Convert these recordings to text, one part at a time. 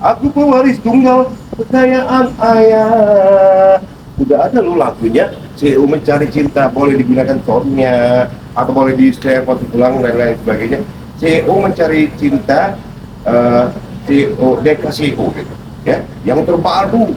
Aku pewaris tunggal kekayaan ayah. Udah ada loh lagunya. CEO mencari cinta, boleh digunakan soundnya atau boleh di share waktu pulang dan lain sebagainya. CEO mencari cinta, CEO Deka CEO gitu ya, yang terbaru,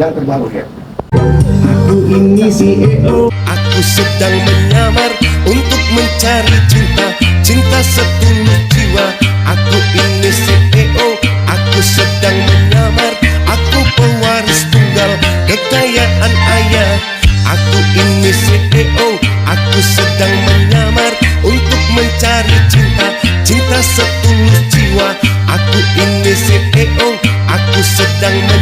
ya. Aku ini CEO, Aku sedang menyamar untuk mencari cinta, cinta setulus jiwa. Aku ini CEO, aku sedang menyamar. Aku pewaris tunggal kekayaan ayah. Aku ini CEO, aku sedang menyamar untuk mencari cinta, cinta setulus jiwa. Aku ini CEO, aku sedang menyamar.